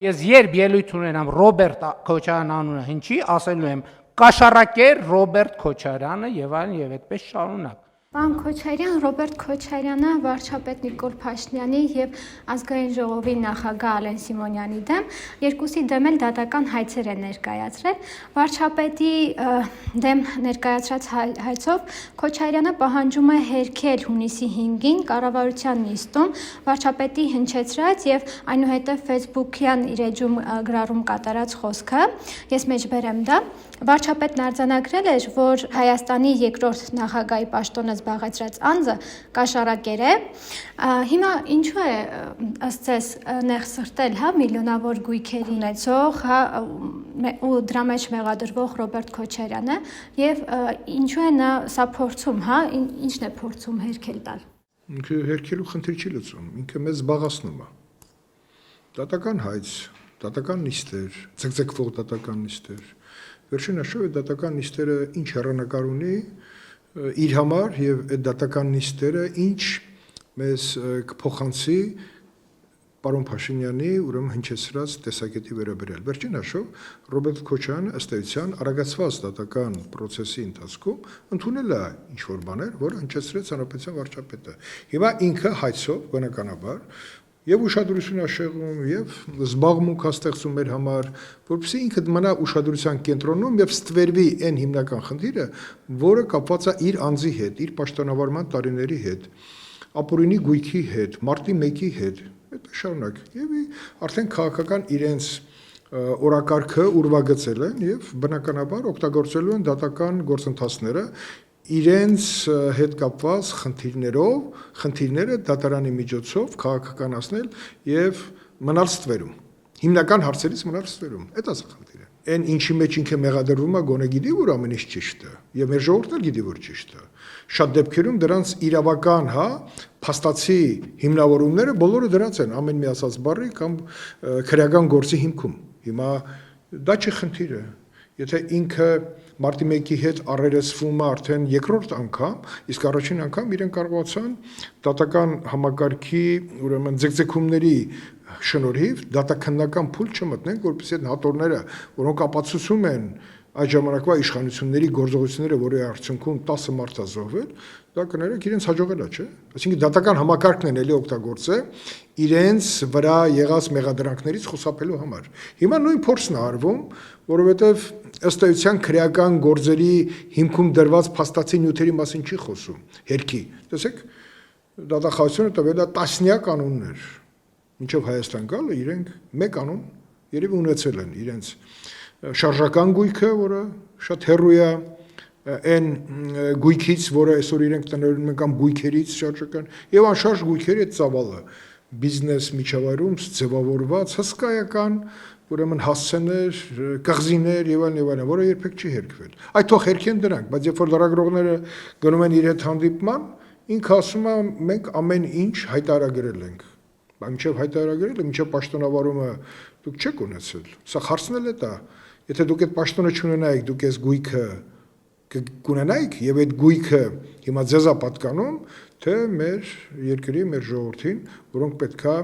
Ես երբ ելույթ ունենամ Ռոբերտ Քոչարյան անունը հնչի, ասելու եմ կաշառակեր Ռոբերտ Քոչարյանը եւ այլն եւ այդպես շարունակ։ Պարոն Քոչարյան, Ռոբերտ Քոչարյանը վարչապետ Նիկոլ Փաշինյանի եւ Ազգային ժողովի նախագահ Ալեն Սիմոնյանի դեմ երկուսի դեմ էլ դատական հայցեր են ներկայացրել։ Վարչապետի դեմ ներկայացրած հայցով Քոչարյանը պահանջում է հերքել հունիսի 5-ին կառավարության նիստում վարչապետի հնչեցրած եւ այնուհետեւ Facebook-յան իր էջում գրառում կատարած խոսքը։ Ես մեջբերեմ դա։ Վարչապետն արձանագրել էր, որ Հայաստանի երկրորդ նախագահի պաշտոնը զբաղեցրած անձը կաշառակեր է։ Հիմա ինչու է ըստ ձեզ նեղ սրտել, հա, միլիոնավոր գույքեր ունեցող, հա, ու դրա մեջ մեղադրվող Ռոբերտ Քոչարյանը եւ ինչու է նա սա փորձում, հա, ինչն է փորձում հերքել տալ։ Ինքը հերքելու խնդիր չի լուծում, ինքը մեզ զբաղացնում է։ Դատական հայց, դատական նիստեր, ցկցկվող դատական նիստեր։ Վերջին հաշվով դատական նիստերը ինչ հեռանկար ունի իր համար եւ այդ դատական նիստերը ինչ մեզ կփոխանցի պարոն Փաշինյանի ուրեմն հնչեցրած տեսակետի վերաբերյալ։ Վերջին հաշվով Ռոբերտ Քոչարյանը ըստ էության արագացված դատական process-ի ընթացքում ընդունել է ինչ որ բաներ, որը հնչեցրեց հանրապետության վարչապետը։ Հիմա ինքը հայցով բնականաբար եւ ուշադրություն աշեղում եւ զբաղմունք հաստեղծում մեր համար, որովհետեւ ինքը մնա ուշադրության կենտրոնում եւ ստվերվի այն հիմնական խնդիրը, որը կապված է իր անձի հետ, իր պաշտոնավարման տարիների հետ, ապօրինի գույքի հետ, մարտի 1-ի հետ, այդպես շարունակ։ Եվ արդեն քաղաքական իրենց օրակարգը ուրվագծել են եւ բնականաբար օգտագործելու են դատական գործընթացները իրենց հետ կապված խնդիրները դատարանի միջոցով քաղաքականացնել եւ մնալ ստվերում։ Հիմնական հարցերից մնալ ստվերում։ Այդ է խնդիրը։ Այն ինչի մեջ ինքը մեղադրվում է, գոնե գիտի, որ ամեն ինչ ճիշտ է, եւ մեր ժողովուրդն էլ գիտի, որ ճիշտ է։ Շատ դեպքերում դրանց իրավական, հա, փաստացի հիմնավորումները բոլորը դրանց են, ամեն մի ասած բառի կամ քրեական գործի հիմքում։ Հիմա դա չի խնդիրը։ Եթե ինքը մարտի 1-ի հետ առերեսվում է արդեն երկրորդ անգամ, իսկ առաջին անգամ իրեն կարողացան դատական համակարգի ուրեմն ձգձգումների շնորհիվ դատաքննական փուլ չմտնեն, որպեսզի այդ հատորները, որոնք ապացուցում են այդ ժամանակվա իշխանությունների գործողությունները, որի արդյունքում 10 մարդ է զոհվել, դա կներեք իրենց հաջողելա, չէ՞։ Այսինքն դատական համակարգն են էլի օգտագործել իրենց վրա եղած մեղադրանքներից խուսափելու համար։ Հիմա նույն փորձն է արվում, որովհետև ըստ էության քրեական գործերի հիմքում դրված փաստացի նյութերի մասին չի խոսում, հերքի։ Տեսեք, դատախազությունը տվել է տասնյակ կանոններ։ Մինչև Հայաստան գալը իրենք մեկ կանոն երևի ունեցել են իրենց շարժական գույքը, որը շատ հեռու է այն գույքից, որը այսօր իրենք տնօրինում են կամ գույքերից շարժական, եւ անշարժ գույքերի այդ ծավալը բիզնես միջավայրում ձևավորված հսկայական ուրեմն հասցեներ, կղզիներ եւ այլն, որը երբեք չի հերքվել։ Այդ թող հերքեն դրանք, բայց երբ որ լրագրողները գնում են իր հետ հանդիպման, ինքը ասում է մենք ամեն ինչ հայտարարագրել ենք։ Բայց մինչև հայտարարագրելը, մինչև պաշտոնավարումը դուք չեք ունեցել։ Սա հարցն էլ է դա։ Եթե դուք այդ պաշտոնը չունենայիք, դուք այս գույքը կունենայիք եւ այդ գույքը հիմա ձեզ է պատկանում, թե մեր երկրի, մեր ժողովրդին, որոնք պետքա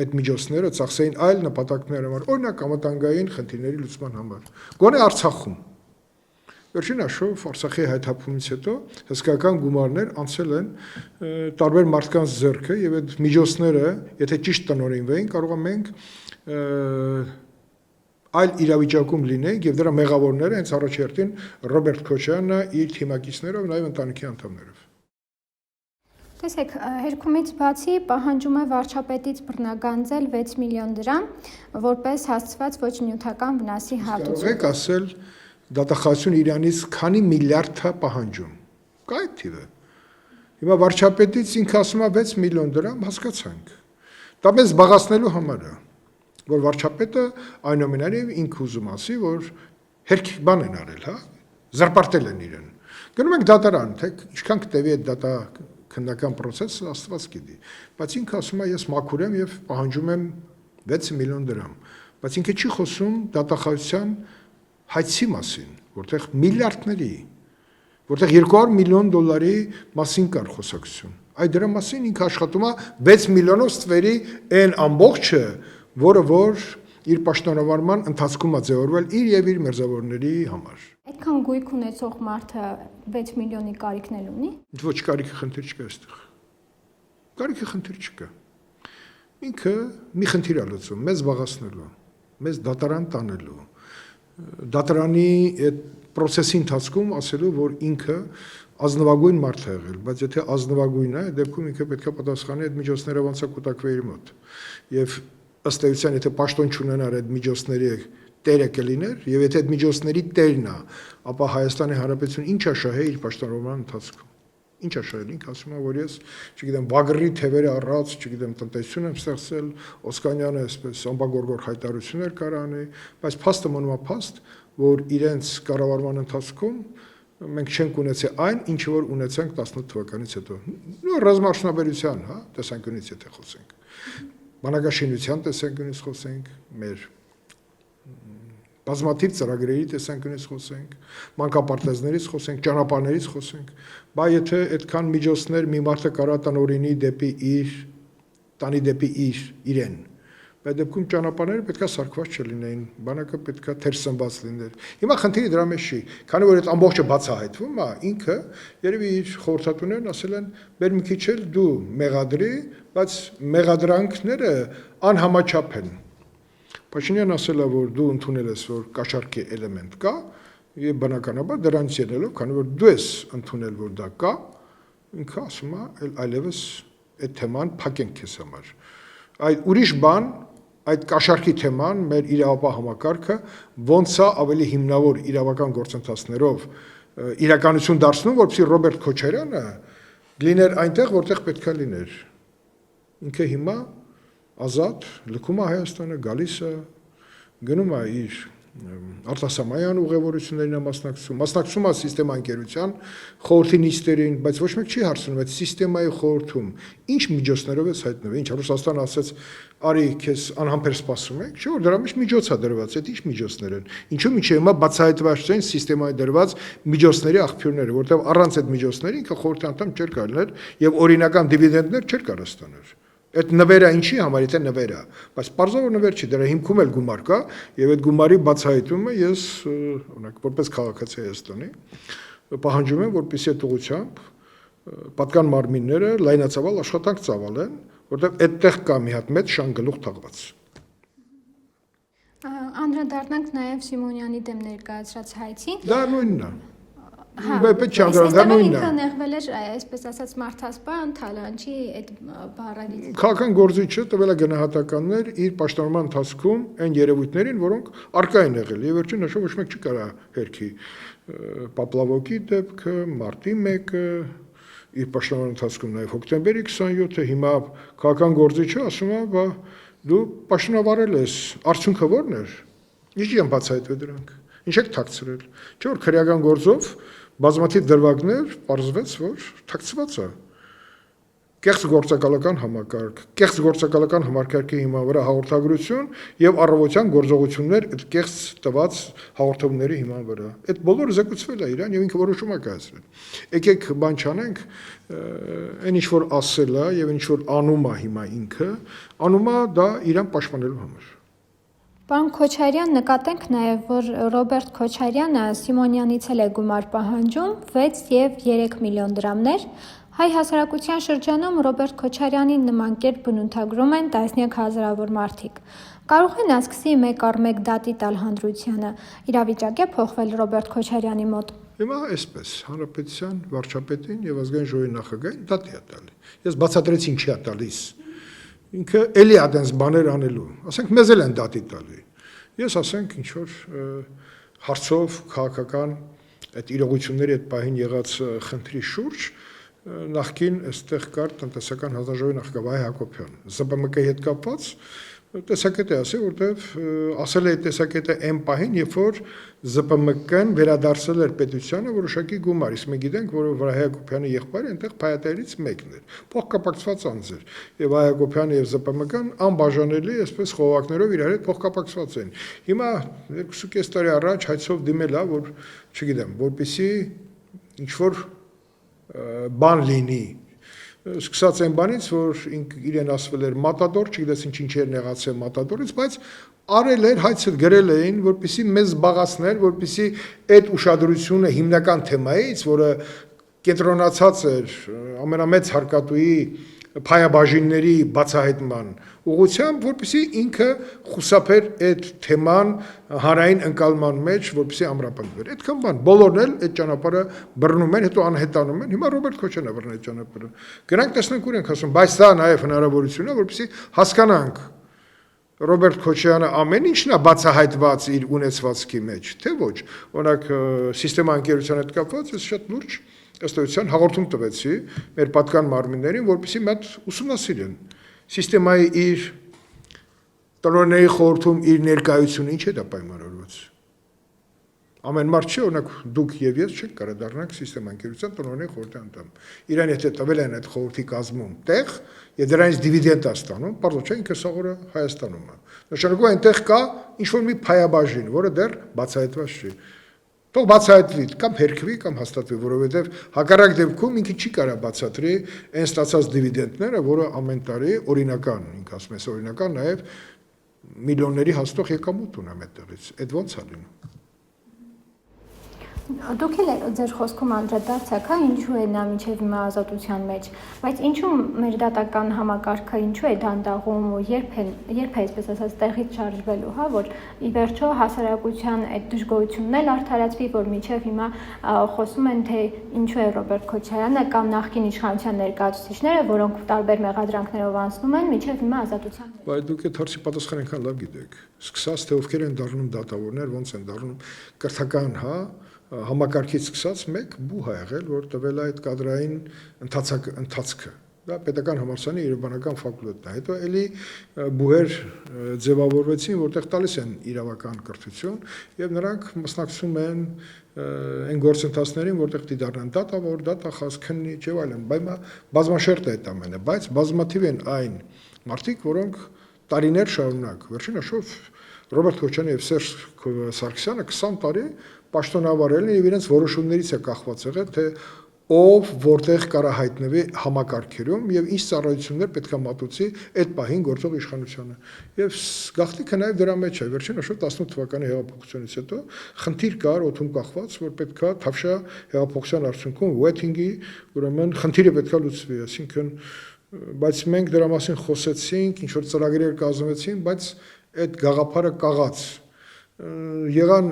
այդ միջոցները ծախսեին այլ նպատակների համար, օրինակ անվտանգային խնդիրների լուծման համար։ Գոնե Արցախում։ Վերջին հաշվով Արցախի հայտարարությունից հետո հսկայական գումարներ անցել են տարբեր մարդկանց ձեռքը եւ այդ միջոցները, եթե ճիշտ տնօրինվեին, կարող ենք այլ իրավիճակում լինենք եւ դրա մեղավորները հենց առաջերտին Ռոբերտ Քոչարյանը իր թիմակիցներով նաեւ ընտանիքի անդամներով։ Տեսեք, հերքումից բացի պահանջում է վարչապետից բռնագանձել 6 միլիոն դրամ, որպես հասցված ոչ նյութական վնասի հատուցում։ Կարող եք ասել դատախազությունը իրանից քանի միլիարդ է պահանջում։ Կա այդ թիվը։ Հիմա վարչապետից ինքը ասում է 6 միլիոն դրամ, հասկացանք։ Դա մեզ զբաղացնելու համար է, որ վարչապետը այնուամենայնիվ ինքը ուզում ասի, որ հերք բան են արել, հա, զրպարտել են իրեն։ Գնում ենք դատարան, թե ինչքան կտևի այդ դատաքննական process-ը Աստված գիտի, բայց ինքը ասում է ես մաքուր եմ եւ պահանջում եմ 6 միլիոն դրամ, բայց ինքը չի խոսում դատախազության հայցի մասին, որտեղ միլիարդների, որտեղ 200 միլիոն դոլարի մասին կար խոսակցություն։ Այդ դրա մասին ինքը աշխատում է 6 միլիոնով ստվերի այն ամբողջը, որը որ իր պաշտոնավարման ընթացքում է ձևավորվել իր եւ իր մերձավորների համար։ Այդքան գույք ունեցող մարդը 6 միլիոնի կարիքն ունի։ Ոչ կարիքի խնդիր չկա այստեղ։ Կարիքի խնդիր չկա։ Ինքը մի խնդիր է լուծում, մեզ զբաղացնելու, մեզ դատարան տանելու, դատարանի այդ process-ի ընթացքում ասելու, որ ինքը ազնվագույն մարդ է եղել, բայց եթե ազնվագույն է, դեպքում ինքը պետք է պատասխանի այդ միջոցները ոնց է կուտակվել իր մոտ։ Եվ ըստ էության, եթե պաշտոն չունենար այդ միջոցների տերը կլիներ, եւ եթե այդ միջոցների տերն է, ապա Հայաստանի Հանրապետությունը ինչ է շահել իր պաշտոնավորման ընթացքում։ Ինչ է շահել, ինքը ասում է, որ ես, չգիտեմ, վագրի թևերը առած, չգիտեմ, տնտեսություն եմ ստեղծել, Օսկանյանը այսպես ամբագորգոր հայտարարություններ կար անի, բայց փաստը մնում է փաստ, որ իրենց կառավարման ընթացքում մենք չենք ունեցել այն, ինչ որ ունեցանք 18 թվականից հետո։ Ռազմաարդյունաբերության, հա, տեսանկյունից եթե խոսենք, բանակաշինության տեսանկյունից խոսենք, մեր բազմաթիվ ծրագրերի տեսանկյունից խոսենք, մանկապարտեզներից խոսենք, ճանապարհներից խոսենք, բայց եթե այդքան միջոցներ մի մարդը կարա տնօրինի դեպի տանի դեպի իրեն, բայց դեպքում ճանապարհները պետքա սարքված չլինեին, բանակը պետքա թերսնված լիներ։ Հիմա խնդիրը դրա մեջ չի, քանի որ այդ ամբողջը բացահայտվում է, ինքը երևի իր խորհրդատուներն ասել են, «Բեր մի քիչ էլ դու մեղադրի, բայց մեղադրանքները անհամաչափ են»։ Փաշինյանն ասել է, որ դու ընդունել ես, որ կաշառքի էլեմենտ կա, եւ բնականաբար դրանից ելնելով, քանի որ դու ես ընդունել, որ դա կա, ինքը ասում է, այլևս այդ թեման փակենք քեզ համար։ Այդ ուրիշ բան, այդ կաշառքի թեման, մեր իրավապահ համակարգը ոնց է ավելի հիմնավոր իրավական գործընթացներով իրականություն դարձնում, որպեսզի Ռոբերտ Քոչարյանը լիներ այնտեղ, որտեղ պետք է լիներ։ Ինքը հիմա ազատ լքում է Հայաստանը, գալիս է, գնում է իր արտասահմանյան ուղևորություններին մասնակցում է սիստեմանկերության խորհրդի նիստերին, բայց ոչ մեկ չի հարցնում այդ սիստեմայի խորհրդում ինչ միջոցներով է հայտնվել, ինչ Ռուսաստանը ասաց, արի քեզ անհամբեր սպասում ենք, չէ՞ որ դրա մեջ միջոց է դրված, այդ ինչ միջոցներ են, ինչու՞ միջի հիմա բացահայտված չեն սիստեմայի դրված միջոցների աղբյուրները, որտեղ առանց այդ միջոցների ինքը խորհրդի անդամ չէր կարողանալ եւ օրինական դիվիդենդներ չէր կարող ստանալ։ Այդ նվերը ինչի համար, եթե նվեր է, բայց պարզավոր նվեր չի, դրա հիմքում էլ գումար կա, եւ այդ գումարի բացահայտումը ես, օրինակ, որպես քաղաքացի Հայաստանի, պահանջում եմ, որպեսզի այդ ուղղությամբ պատկան մարմինները լայնածավալ աշխատանք ծավալեն, որտեղ այդտեղ կա մի հատ մեծ շան գլուխ թաղված։ Անդրադառնանք նաեւ Սիմոնյանի դեմ ներկայացրած հայցին։ Դա նույնն է։ Պետք է անդրադառնալ ինքը նեղվել էր, այսպես ասած, մարդասպան, թալանչի այդ բառերից։ Քաղաքական գործիչը տվել է գնահատականներ իր պաշտոնման ընթացքում այն երևույթներին, որոնք արկա են եղել, եւ վերջին նշող ոչ մեկ չի կարա հերքի Պապլավոկի դեպքը, մարտի 1-ը, իր պաշտոնման ընթացքում նաեւ հոկտեմբերի 27-ը, հիմա քաղաքական գործիչը ասում է, բա դու պաշտոնավարել ես, արդյունքը ո՞րն էր։ Ինչի՞ են բացահայտվել դրանք։ Ինչ եք թաքցրել։ Չէ՞ որ քրեական գործով բազմաթիվ դրվագներ պարզվեց, որ թաքցված է։ Կեղծ գործակալական համակարգ, կեղծ գործակալական համակարգի հիման վրա հաղորդագրություն եւ առավոտյան գործողություններ այդ կեղծ տված հաղորդումների հիման վրա։ Այդ բոլորը զեկուցվել է իրան եւ ինքը որոշում է կայացրել։ Եկեք բան չանենք, այն ինչ որ ասել է եւ ինչ որ անում է հիմա ինքը, անում է դա իրան պաշտպանելու համար։ Պարոն Քոչարյան, նկատենք նաև, որ Ռոբերտ Քոչարյանը Սիմոնյանից էլ է գումար պահանջում 6 եւ 3 միլիոն դրամներ։ Հայ հասարակության շրջանում Ռոբերտ Քոչարյանին նման կերպ բնութագրում են տասնյակ հազարավոր մարդիկ։ Կարող են ասկսի մեկ առ մեկ դատի տալ հանրությանը։ Իրավիճակ է փոխվել Ռոբերտ Քոչարյանի մոտ։ Հիմա այսպես, հանրապետության վարչապետին եւ ազգային ժողովի նախագահին դատի է տալի։ Ես բացատրեցի ինչի է տալիս։ Ինքը էլի այդպես բաներ անելու, ասենք մեզ էլ են դատի տալի։ Ես ասենք ինչ որ հարցով քաղաքական այդ իրողությունների այդ պահին եղած խնդրի շուրջ նախքին այստեղ կար տնտեսական հանձնաժողովի նախագահ Վահե Հակոբյան, ԶՊՄԿ-ի հետ կապված տեսակետ է ասել, որտեվ ասել է այդ տեսակետը այն պահին, երբ որ ԶՊՄԿ-ն վերադարձել էր պետությանը որոշակի գումար, իսկ մենք գիտենք, որ Վահե Հակոբյանի եղբայրը այնտեղ փայատերից մեկն էր, փոխկապակցված անձ էր, եւ Վահե Հակոբյանը եւ ԶՊՄԿ-ն անբաժանելի, այսպես խողովակներով իրար հետ փոխկապակցված են։ Հիմա 2.5 տարի առաջ հայցով դիմել է, որ չգիտեմ, որպեսի ինչ որ բան լինի, Սկսած այն բանից, որ իրեն ասվել էր մատադոր, չգիտես ինչեր նեղացել մատադորից, բայց արել էր, հայցը գրել էին, որպեսզի մեզ զբաղացներ, որպեսզի այդ ուշադրությունը հիմնական թեմայից, որը կենտրոնացած էր ամենամեծ հարկատուի փայաբաժինների բացահայտման ուղղությամբ, որպեսզի ինքը խուսափեր այդ թեման հանրային ընկալման մեջ, որպեսզի ամրապնդվեր։ Այդքան բան, բոլորն էլ այդ ճանապարհը բռնում են, հետո անհետանում են։ Հիմա Ռոբերտ Քոչարյանն է բռնել այդ ճանապարհը։ Գրանք տեսնենք ուր ենք ասում, բայց դա նաև հնարավորություն է, որպեսզի հասկանանք Ռոբերտ Քոչարյանը ամեն ինչն է բացահայտված իր ունեցվածքի մեջ, թե ոչ։ Օրինակ սիստեմա ընկերության հետ կապված ես շատ լուրջ ըստ էության հաղորդում տվեցի մեր պատկան մարմիններին, որպեսզի մատ ուսումնասիրեն սիստեմայի իր տնօրենների խորհրդում իր ներկայությունը ինչ է դա պայմանավորված։ Ամեն մարդ չի, օրինակ դուք եւ ես չենք կարող դառնանք սիստեմա ընկերության տնօրենի խորհրդի անդամ։ Իրան եթե տվել են այդ խորհրդի կազմում տեղ եւ դրանից դիվիդենդ է ստանում, բարձր չէ ինքը սովորը Հայաստանում է։ Նշանակում է այնտեղ կա ինչ որ մի փայաբաժին, որը դեռ բացահայտված չի։ Թող բացահայտվի կամ հերքվի կամ հաստատվի, որովհետև հակառակ դեպքում ինքը չի կարող բացատրի այն ստացած դիվիդենդները, որը ամեն տարի օրինական, ինքը ասում է օրինական, նաև միլիոնների հաստող եկամուտ ունեմ այդտեղից։ Այդ ո՞նց է լինում։ Դուք էլ ձեր խոսքում անդրադարձաք, ինչու է նա մինչև հիմա ազատության մեջ, բայց ինչու մեր դատական համակարգը ինչու է դանդաղում ու երբ է այսպես ասած տեղից շարժվելու, որ ի վերջո հասարակության այդ դժգոհությունն էլ արդարացվի, որ մինչև հիմա խոսում են, թե ինչու է Ռոբերտ Քոչարյանը կամ նախկին իշխանության ներկայացուցիչները, որոնք տարբեր մեղադրանքներով անցնում են, մինչև հիմա ազատության մեջ։ Բայց դուք այդ հարցի պատասխանը այնքան լավ գիտեք։ Սկսած թե ովքեր են դառնում դատավորներ, ոնց են դառնում կրթական, համակարգից սկսած մեկ բուհ է եղել, որ տվել է այդ կադրային ընթացքը։ Դա պետական համալսարանի իրավաբանական ֆակուլտետն է։ Հետո էլի բուհեր ձևավորվեցին, որտեղ տալիս են իրավական կրթություն, եւ նրանք մասնակցում են այն գործընթացներին, որտեղ դիդարն դատավոր, դատախազ, քննիչ եւ այլն։ Բազմաշերտ է այդ ամենը, բայց բազմաթիվ են այն մարդիկ, որոնք տարիներ շարունակ, վերջին հաշվով Ռոբերտ Քոչարյանը եւ Սերժ Սարգսյանը 20 տարի պաշտոնավարել են եւ իրենց որոշումներից է կախված եղել, թե ով որտեղ կարա հայտնվի համակարգերում եւ ինչ ծառայություններ պետք է մատուցի այդ պահին գործող իշխանությանը։ Եվ գաղտնիքը նաեւ դրա մեջ է, վերջին հաշվով 18 թվականի հեղափոխությունից հետո խնդիր կար օդում կախված, որ պետք է Թավշյա հեղափոխության արդյունքում waiting-ի, ուրեմն խնդիրը պետք է լուծվի, այսինքն բայց մենք դրա մասին խոսեցինք, ինչ որ ծրագրեր կազմվեցին, բայց այդ գաղափարը կաղաց։ Եղան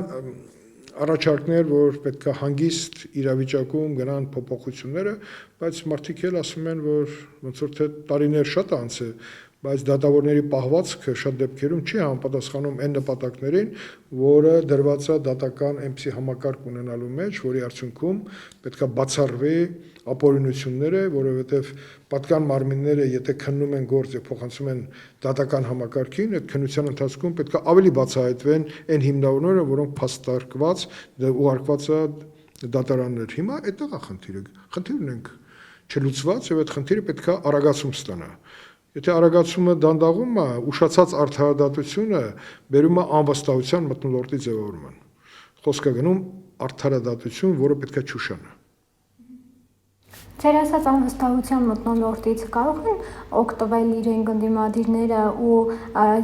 առաջարկներ, որ պետք է հանգիստ իրավիճակում գնան փոփոխությունները, բայց մարդիկ էլ ասում են, որ ոնց որ թե տարիներ շատ անցել, բայց դատավորների պահվածքը շատ դեպքերում չի համապատասխանում այն նպատակներին, որը դրված է դատական այնպիսի համակարգ ունենալու մեջ, որի արդյունքում պետք է բացառվի ապօրինությունները, որովհետև պատկան մարմինները, եթե քննում են գործ եւ փոխանցում են դատական համակարգին, այդ քննության ընթացքում պետք է ավելի բացահայտվեն այն հիմնավորները, որոնք փաստարկված ուղարկված է դատարաններ։ Հիմա այդտեղ է խնդիրը։ Խնդիր ունենք չլուծված եւ այդ խնդիրը պետք է արագացում ստանա։ Եթե արագացումը դանդաղում է, ուշացած արդարադատությունը բերում է անվստահության մթնոլորտի ձևավորման։ Խոսքը գնում արդարադատություն, որը պետք է չուշանա։ Ձեր ասած անվստահության մթնոլորտից կարող են օգտվել իրեն գնդիմադիրները ու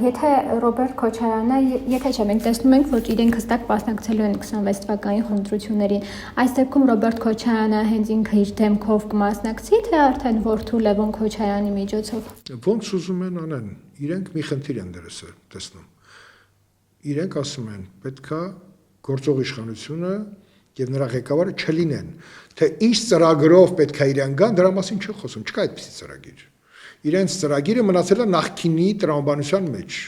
եթե Ռոբերտ Քոչարյանը, եթե չէ, մենք տեսնում ենք, որ իրենք հստակ մասնակցելու են 26 թվականի խնդրություններին, այս դեպքում Ռոբերտ Քոչարյանը հենց ինքը իր դեմքով կմասնակցի, թե արդեն որդու Լևոն Քոչարյանի միջոցով։ Ոնց ուզում են անեն, իրենք մի խնդիր են դրս տեսնում։ Իրենք ասում են, պետքա գործող իշխանությունը եւ նրա ղեկավարը չլինեն, թե ինչ ծրագրով պետք է իրեն գան, դրա մասին չի խոսում, չկա այդպիսի ծրագիր։ Իրենց ծրագիրը մնացել է նախկինի տրամաբանության մեջ։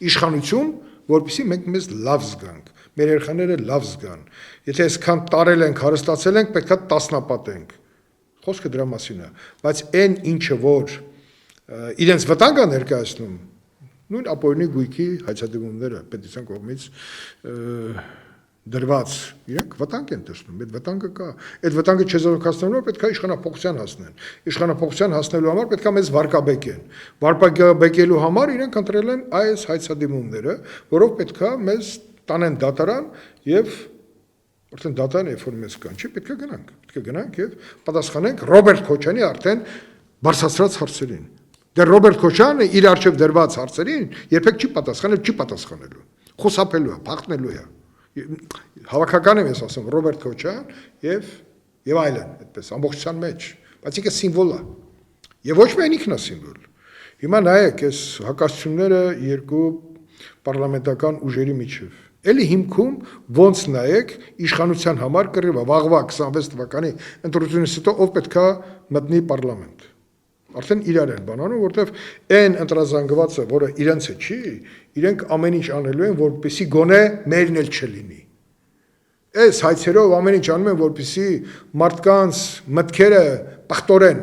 Իշխանություն, որպեսզի մենք մեզ լավ զգանք, մեր երեխաները լավ զգան։ Եթե այսքան տարել ենք, հարստացել ենք, պետք է տասնապատենք։ Խոսքը դրա մասին է, բայց այն ինչը որ իրենց վտանգ է ներկայացնում, նույն ապօրինի գույքի հայցադիմումները պետության կողմից դրված, իրենք վտանգ են տեսնում, այդ վտանգը կա, այդ վտանգը չեզոքացնելու պետք է իշխանապողության հասնեն, իշխանապողության հասնելու համար պետք է մեզ վարկաբեկեն, վարկաբեկելու համար իրենք ընտրել են այս հայցադիմումները, որով պետք է մեզ տանեն դատարան եւ արդեն դատարան երբ որ մեզ կան, չի պետք է գնանք եւ պատասխանենք Ռոբերտ Քոչարյանի արդեն բարձրացրած հարցերին։ Դե Ռոբերտ Քոչարյանը իր արժև դրված հարցերին երբեք չի պատասխանել, չի պատասխանելու։ Խոսափելու է, փախնելու է։ Հավաքական եմ ես ասում Ռոբերտ Քոչարյան եւ այլն, այդպես ամբողջության մեջ, բայց ինքը սիմվոլ է։ Եվ ոչ միայն ինքն է սիմվոլ։ Հիմա նայեք, այս հակասությունները երկու պարլամենտական ուժերի միջև։ Էլի հիմքում ոնց նայեք իշխանության համար կռիվը վաղվա 26 թվականի ընտրությունից հետո ով պետքա մտնի պարլամենտ։ Արդեն իրար են բանանում, որտեվ այն ընտրազանգվածը, որը իրենց է չի, իրենք ամեն ինչ անելու են, որպեսզի գոնե մերն էլ չլինի։ Այս հայցերով ամեն ինչ անում են, որպեսզի մարդկանց մտքերը պղտորեն,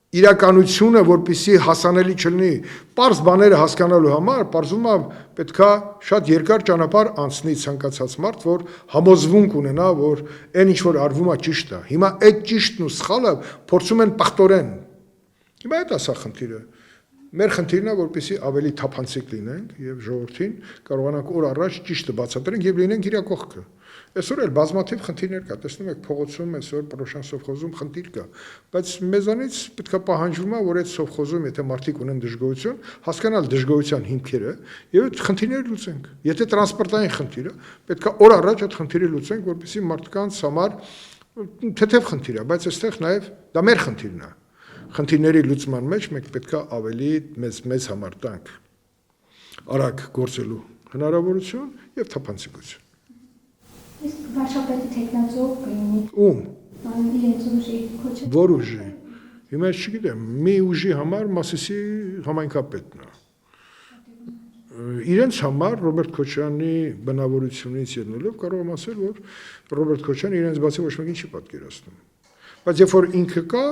իրականությունը, որպեսզի հասանելի չլինի, պարզ բաները հասկանալու համար, պարզվում է պետքա շատ երկար ճանապարհ անցնի ցանկացած մարդ, որ համոզվունք ունենա, որ այն ինչ որ արվում է ճիշտ է։ Հիմա այդ ճիշտն ու սխալը փորձում են պղտորեն։ Հիմա այդ է սա խնդիրը։ Մեր խնդիրն է, որպեսզի ավելի թափանցիկ լինենք եւ ժողովրդին կարողանանք օր առաջ ճիշտը բացատրենք եւ լինենք իր կողքը։ Այսօր էլ բազմաթիվ խնդիրներ կա, տեսնում եք փողոցում այսօր Պրոշան սովխոզում խնդիր կա, բայց մեզանից պետքա պահանջվում է, որ այդ սովխոզում եթե մարդիկ ունեն դժգոհություն, հասկանալ դժգոհության հիմքերը եւ այդ խնդիրները լուծենք։ Եթե տրանսպորտային խնդիր է, պետքա օր առաջ այդ խնդիրը լուծենք, որպեսզի մարդկանց համար թեթև խնդիր է, բայց այստեղ նաեւ դա մեր խնդիրն է։ Խնդիրների լուծման մեջ մենք պետքա ավելի մեծ համար տանք արագ գործելու հնարավորություն եւ թափանցիկություն։ Իսկ վարչապետի տեխնազոհ կլինի։ Ում։ Իրենց ուժի Քոչարյանի։ Որ ուժի։ Հիմա չգիտեմ, մի ուժի համար Մասիսի համայնքապետն է։ Իրենց համար Ռոբերտ Քոչարյանի բնավորությունից ելնելով կարող եմ ասել, որ Ռոբերտ Քոչարյանը իրենց բացի ոչ մեկին չի պատկերացնում։ Բայց երբ որ ինքը կա,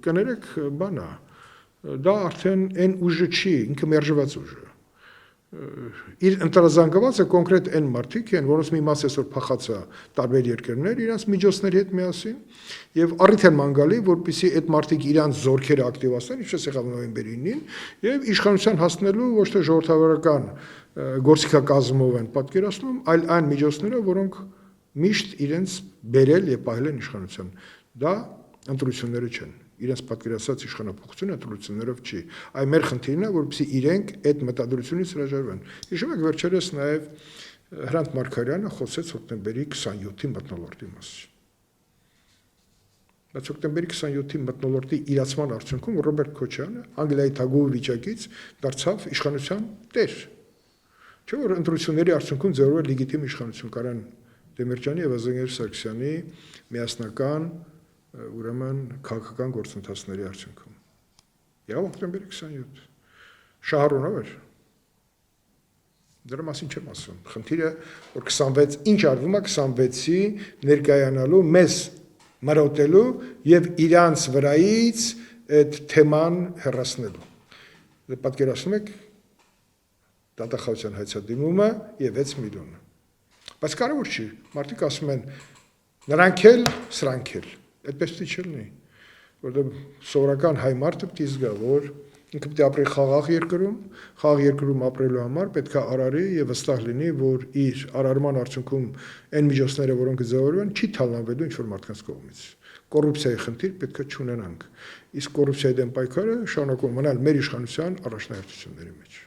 կներեք բան է, դա արդեն այն ուժը չի, ինքը մերժված ուժ է։ Իր ընտրազանգվածը կոնկրետ այն մարդիկ են, որոնց մի մասը այսօր փախած է տարբեր երկրներ, իրենց միջոցների հետ միասին, եւ առիթ են մանգալի, որպեսզի այդ մարդիկ իրանց զորքերը ակտիվացնեն, ինչպես եղավ նոյեմբերի 9-ին, եւ իշխանության հասնելու ոչ թե ժողովրդավարական գործիքակազմով են պատկերացնում, այլ այն միջոցները, որոնք միշտ իրենց բերել եւ պահել են իշխանության։ Դա ընտրությունները չեն։ Իրենց պատկերացած իշխանապողությունը ընտրություններով չի։ Այ մեր խնդիրն է, որպեսզի իրենք այդ մտադրությունից հրաժարվեն։ Հիշում եք վերջերս նաև Հրանտ Մարգարյանը խոսեց հոկտեմբերի 27-ի մթնոլորտի մասին։ Բայց հոկտեմբերի 27-ի մթնոլորտի իրացման արդյունքում Ռոբերտ Քոչարյանը Անգլիայի թագուհի վիճակից դարձավ իշխանության տեր։ Չէ՞ որ ընտրությունների արդյունքում ձևավորվել լեգիտիմ իշխանություն Կարեն Դեմիրճյանի եւ Ազգեր Սարգսյանի միասնական ուրեմն քաղաքական գործընթացների արդյունքում։ Եղավ հոկտեմբերի 27։ Շահառունով էր։ Դրա մասին չեմ ասում։ Խնդիրը, որ 26 ինչ արվում է 26-ի ներկայանալու, մեզ մրոտելու եւ իրանց վրայից այդ թեման հեռացնելու։ Դե պատկերացնում եք դատախազության հայցադիմումը եւ 6 միլիոն։ Բայց կարևոր չի, մարդիկ ասում են նրանք էլ, սրանք էլ։ Այդպես չի չլինի, որտեղ սովորական հայ մարդը պետք է զգա, որ ինքը պետք է ապրի խաղաղ երկրում ապրելու համար պետք է արարի եւ վստահ լինի, որ իր արարման արդյունքում այն միջոցները, որոնք ձևավորվեն, չի թալանվելու ինչ-որ մարդկանց կողմից։ Կոռուպցիայի խնդիր պետք է չունենանք։ Իսկ կոռուպցիայի դեմ պայքարը շարունակում մնալ մեր իշխանության առաջնահերթությունների մեջ։